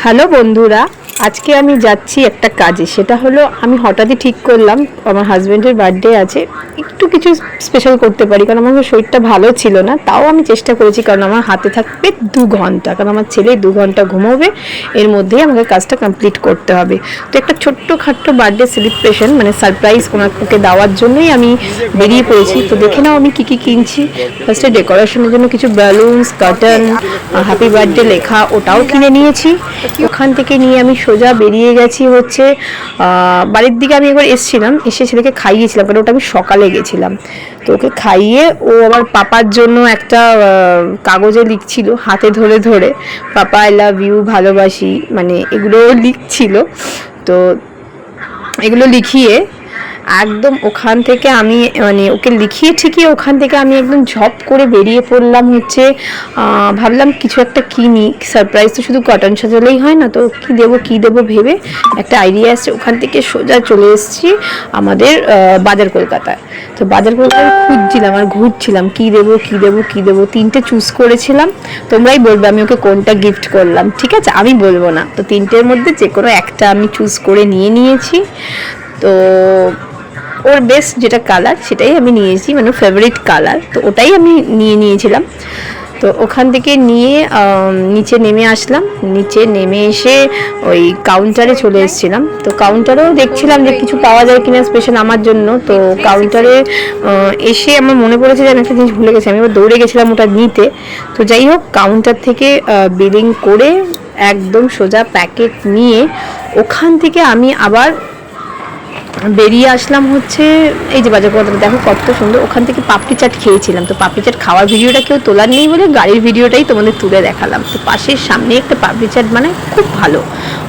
Hello বন্ধুরা, আজকে আমি যাচ্ছি একটা কাজে। সেটা হলো আমি হঠাৎই ঠিক করলাম আমার হাজব্যান্ডের বার্থডে আছে, একটু কিছু স্পেশাল করতে পারি, কারণ আমার শরীরটা ভালো ছিল না। তাও আমি চেষ্টা করেছি, কারণ আমার হাতে থাকবে 2 ঘন্টা, কারণ আমার ছেলে 2 ঘন্টা ঘুমোবে, এর মধ্যেই আমাকে কাজটা কমপ্লিট করতে হবে। তো একটা ছোট্ট বার্থডে সেলিব্রেশন মানে সারপ্রাইজ ওকে দেওয়ার জন্যই আমি বেরিয়ে পড়েছি। তো দেখে নাও আমি কী কী কিনছি। ফার্স্টে ডেকোরেশনের জন্য কিছু ব্যালুনস, কার্টন, হ্যাপি বার্থডে লেখা, ওটাও কিনে নিয়েছি। ওখান থেকে নিয়ে আমি সোজা বেরিয়ে গেছি হচ্ছে বাড়ির দিকে। আমি একবার এসেছিলাম, এসে ছেলেকে খাইয়েছিলাম, কারণ ওটা আমি সকালে গেছিলাম। তো ওকে খাইয়ে ও আবার পাপার জন্য একটা কাগজে লিখছিল হাতে ধরে ধরে, পাপা আই লাভ ইউ, ভালোবাসি, মানে এগুলো লিখছিল। তো এগুলো লিখিয়ে একদম ওখান থেকে আমি মানে ওকে লিখিয়ে ঠিকই ওখান থেকে আমি একদম ঝপ করে বেরিয়ে পড়লাম হচ্ছে। ভাবলাম কিছু একটা কিনি, সারপ্রাইজ তো শুধু কটন সাজালেই হয় না, তো কী দেবো ভেবে একটা আইডিয়া আসছে। ওখান থেকে সোজা চলে এসেছি আমাদের বাজার কলকাতায়। তো বাজার কলকাতায় খুঁজছিলাম আর ঘুরছিলাম কী দেবো 3টে চুজ করেছিলাম। তোমরাই বলবে আমি ওকে কোনটা গিফট করলাম, ঠিক আছে? আমি বলবো না। তো 3টের মধ্যে যে কোনো একটা আমি চুজ করে নিয়েছি। তো ওর বেস্ট যেটা কালার সেটাই আমি নিয়েছি, মানে ফেভারিট কালার, তো ওটাই আমি নিয়েছিলাম। তো ওখান থেকে নিয়ে নিচে নেমে আসলাম। নিচে নেমে এসে ওই কাউন্টারে চলে এসেছিলাম। তো কাউন্টারেও দেখছিলাম যে কিছু পাওয়া যায় কিনা স্পেশাল আমার জন্য। তো কাউন্টারে এসে আমার মনে পড়েছে যে আমি একটা জিনিস ভুলে গেছি, আমি এবার দৌড়ে গেছিলাম ওটা নিতে। তো যাই হোক, কাউন্টার থেকে বিলিং করে একদম সোজা প্যাকেট নিয়ে ওখান থেকে আমি আবার বেরিয়ে আসলাম হচ্ছে এই যে বাজার কলকাতা। দেখো কত সুন্দর, ওখান থেকে পাপড়ি চাট খেয়েছিলাম। তো পাপড়ি চাট খাওয়ার ভিডিওটা কেউ তোলার নেই বলে গাড়ির ভিডিওটাই তোমাদের তুলে দেখালাম। তো পাশের সামনে একটা পাপড়ি চাট মানে খুব ভালো,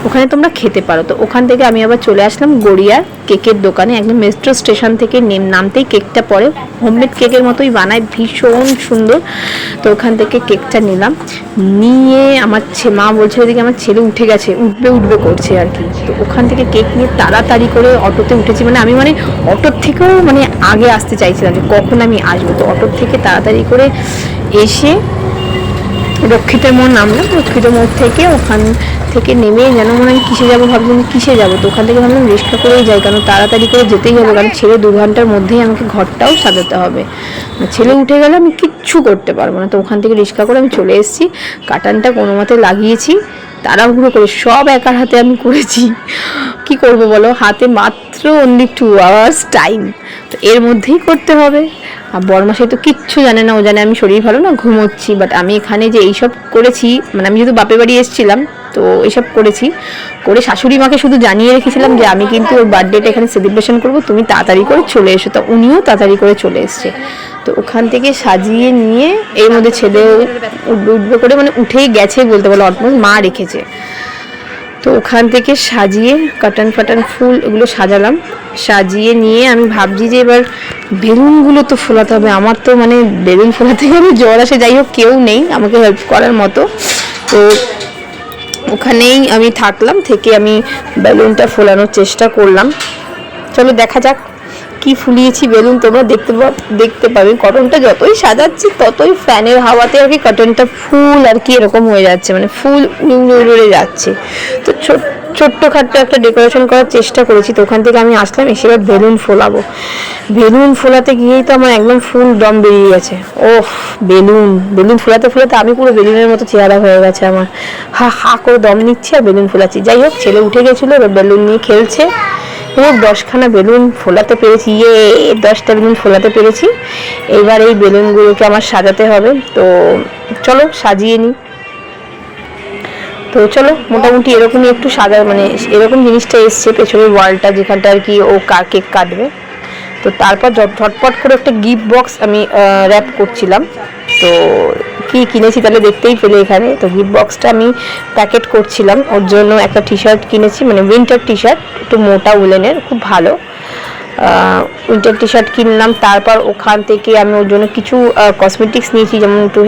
ওখানে তোমরা খেতে পারো। তো ওখান থেকে আমি আবার চলে আসলাম গড়িয়ার কেকের দোকানে। একদম মেট্রো স্টেশন থেকে নামতেই কেকটা পড়ে, হোমমেড কেকের মতোই বানায়, ভীষণ সুন্দর। তো ওখান থেকে কেকটা নিলাম, নিয়ে আমার মা বলছে ওদিকে আমার ছেলে উঠে গেছে, উঠবে করছে আর কি। তো ওখান থেকে কেক নিয়ে তাড়াতাড়ি করে অটোতে উঠেছি। মানে আমি অটোর থেকেও মানে আগে আসতে চাইছিলাম যে কখন আমি আসবো। তো অটোর থেকে তাড়াতাড়ি করে এসে রক্ষিতের মোড় নামলাম। রক্ষিতের মোড় থেকে ওখান থেকে নেমে যেন মনে হয় কিসে যাবো, ভাবছিলাম কিসে যাবো। তো ওখান থেকে ভাবলাম রিক্সা করেই যাই, কারণ তাড়াতাড়ি করে যেতেই হবে, কারণ ছেলে 2 ঘন্টার মধ্যেই আমাকে ঘরটাও সাজাতে হবে। ছেলে উঠে গেলে আমি কিচ্ছু করতে পারবো না। তো ওখান থেকে রিক্সা করে আমি চলে এসেছি। কাটানটা কোনো মতে লাগিয়েছি, তাড়াহুড়ো করে সব একার হাতে আমি করেছি। কি করব বলো, হাতে মাত্র অনলি 2 hours টাইম, তো এর মধ্যেই করতে হবে। আর বড়মাসাই তো কিচ্ছু জানে না, ও জানে আমি শরীর ভালো না, ঘুমোচ্ছি। বাট আমি এখানে যে এইসব করেছি, মানে আমি যেহেতু বাপের বাড়ি এসেছিলাম, তো এইসব করেছি করে শাশুড়ি মাকে শুধু জানিয়ে রেখেছিলাম যে আমি কিন্তু ওর বার্থডেটা এখানে সেলিব্রেশন করবো, তুমি তাড়াতাড়ি করে চলে এসো। তো উনিও তাড়াতাড়ি করে চলে এসছে। তো ওখান থেকে সাজিয়ে নিয়ে এর মধ্যে ছেলে উঠবে করে, মানে উঠেই গেছে বলতে বলো, অলমোস্ট মা রেখেছে। তো ওখান থেকে সাজিয়ে কাটান ফাটান ফুল এগুলো সাজালাম। সাজিয়ে নিয়ে আমি ভাবছি যে এবার বেলুনগুলো তো ফোলাতে হবে। আমার তো মানে বেলুন ফোলাতে গেলে জ্বর আসে। যাই হোক, কেউ নেই আমাকে হেল্প করার মতো, তো ওখানেই আমি থাকলাম। থেকে আমি বেলুনটা ফোলানোর চেষ্টা করলাম। চলো দেখা যাক কি ফুলিয়েছি বেলুন, তোমরা দেখতে পাবে। কটনটা যতই সাজাচ্ছি ততই ফ্যানের হাওয়াতে আর কি কটনটা ফুল আর কি এরকম হয়ে যাচ্ছে, মানে ফুল উড়ে যাচ্ছে। তো ছোট্টখাট্টো একটা ডেকোরেশন করার চেষ্টা করেছি। তো ওখান থেকে আমি আসলাম, এসে এবার বেলুন ফোলাবো। বেলুন ফোলাতে গিয়েই তো আমার একদম ফুল দম বেরিয়ে গেছে। ওফ, বেলুন ফোলাতে আমি পুরো বেলুনের মতো চেহারা হয়ে গেছে আমার। হা করে দম নিচ্ছি আর বেলুন ফোলাচ্ছি। যাই হোক, ছেলে উঠে গেছিলো, এবার বেলুন নিয়ে খেলছে। এবার 10খানা বেলুন ফোলাতে পেরেছি, 10টা বেলুন ফোলাতে পেরেছি। এবার এই বেলুনগুলোকে আমার সাজাতে হবে। তো চলো সাজিয়ে নিই। তো চলো মোটামুটি এরকমই একটু সাজা, মানে এরকম জিনিসটা এসছে পেছনের ওয়ালটা, যেখানটা আর কি ও কেক কাটবে। তো তারপর ঝটপট করে একটা গিফট বক্স আমি র্যাপ করছিলাম। তো কি কিনেছি তাহলে দেখতেই পেলে এখানে। তো গিফট বক্সটা আমি প্যাকেট করছিলাম। ওর জন্য একটা টি-শার্ট কিনেছি, মানে উইন্টার টি-শার্ট, একটু মোটা উলেনের, খুব ভালো উইন্টার টি-শার্ট কিনলাম। তারপর ওখান থেকে আমি ওর জন্য কিছু কসমেটিক্স নিয়েছি, যেমন একটু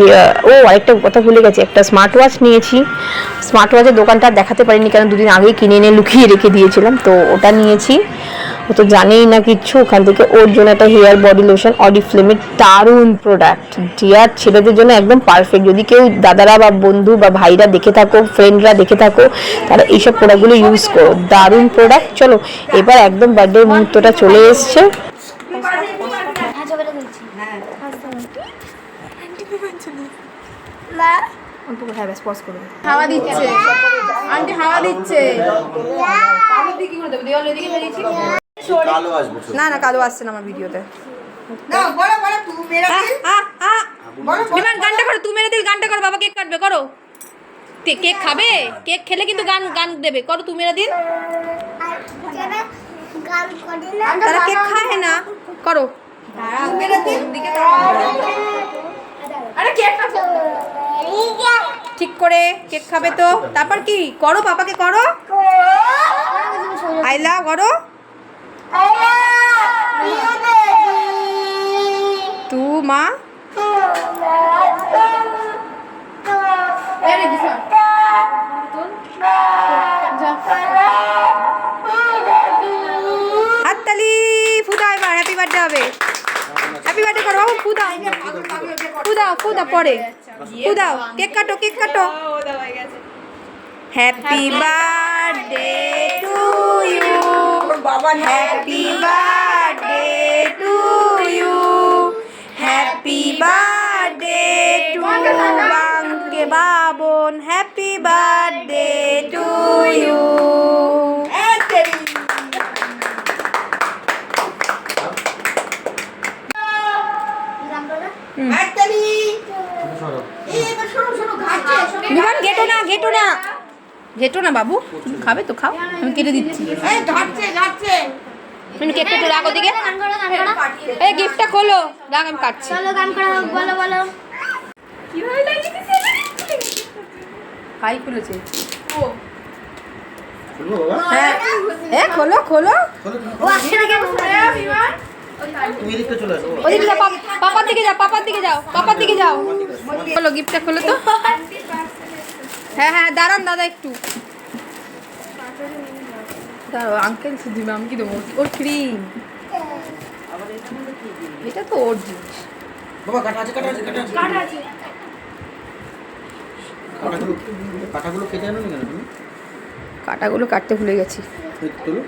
আরেকটা কথা ভুলে গেছি, একটা স্মার্ট ওয়াচ নিয়েছি। স্মার্ট ওয়াচের দোকানটা দেখাতে পারিনি, কারণ 2 দিন আগেই কিনে এনে লুকিয়ে রেখে দিয়েছিলাম। তো ওটা নিয়েছি। ও তো জানেই না কিচ্ছু। ওখান থেকে ওর জন্য একটা হেয়ার বডি লোশন অরিফ্লেমের, দারুণ প্রোডাক্ট, ডিয়ার ছেলেদের জন্য একদম পারফেক্ট। যদি কেউ দাদারা বা বন্ধু বা ভাইরা দেখে থাকো, ফ্রেন্ডরা দেখে থাকো, তারা এইসব প্রোডাক্টগুলো ইউজ করো, দারুণ প্রোডাক্ট। চলো এবার একদম বার্থডের মুহূর্তটা চলে এসছে। হাওয়া দিচ্ছে, আন্টি হাওয়া দিচ্ছে। না না, কালো আসছে না আমার ভিডিওতে। বিমান গানটা করো, তুমি মেরে দিল গানটা করো। বাবা কেক কাটবে, করো। কেক খাবে? কেক খেলে কিন্তু গান গান দেবে, করো তুমি মেরে দিল। তারা কেক খায় না, করো। ঠিক করে কেক খাবে তো, তারপর কি করো, পাপাকে করো, আই লাভ করো। তু মা হাততালি, ফুদাও এবার, হ্যাপি বার্থডে হবে। হ্যাপি বার্থডে করো বাবু, ফুদাও ফুদাও ফুদাও, পরে ফুদাও, কেক কাটো, কেক কাটো। Happy birthday to you, happy birthday to you, happy birthday to বাংকে Baban, happy birthday to you. বিমান ঘেটো না, ঘেটো না, ঘেটো না বাবু, তুমি খাবে তো খাও, আমি কেটে দিচ্ছি। তুমি কেকটা একটু রাখো দিকে, এই গিফটটা খোলো, রাখ আমি কাটছি। চলো গান করা হোক, বলো বলো। হাই খুলেছে হ্যাঁ, এ খোলো খোলো। ও আসছে না কেন? ওদিকে যাও, পাপার দিকে যাও, পাপার দিকে যাও, পাপার দিকে যাও। খোলো গিফটটা, খোলো তো। হ্যাঁ হ্যাঁ, দাঁড়ান দাদা একটু দাঁড়াও। আঙ্কেল দিবে, আমি কি দেবো? ওর ক্রিম, এটা তো ওর জিনিস। বাবা কাটা আছে, কাটা আছে, কাটা আছে, কাটা আছে। কাটাগুলো কেটে আনো না কেন তুমি? কাটাগুলো কাটতে ভুলে গেছি। তোলো।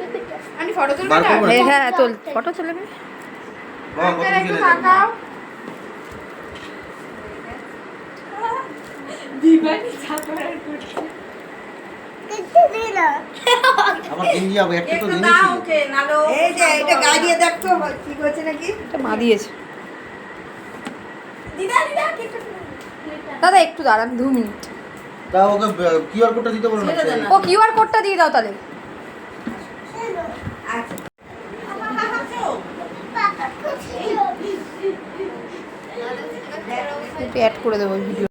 আমি ফটো তুলবো বার না? করবো না? হ্যাঁ তোল, ফটো তুলে নে। বাবা কত কিনে দেবে? আমার গেঞ্জি হবে, একটা তো জিনিস ছিল। এই যে এটা গায়ে দিয়ে দেখতো ঠিক হচ্ছে নাকি। এটা মা দিয়েছে। দাদা একটু দাঁড়ান, 2 মিনিট। তা ওকে কিউআর কোডটা দিতে বলো না। ও কিউআর কোডটা দিয়ে দাও তাহলে। অ্যাড করে দেবো ভিডিও।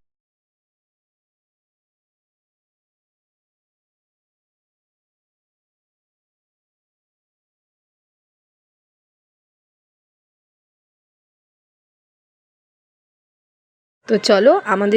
তো চলো আমাদের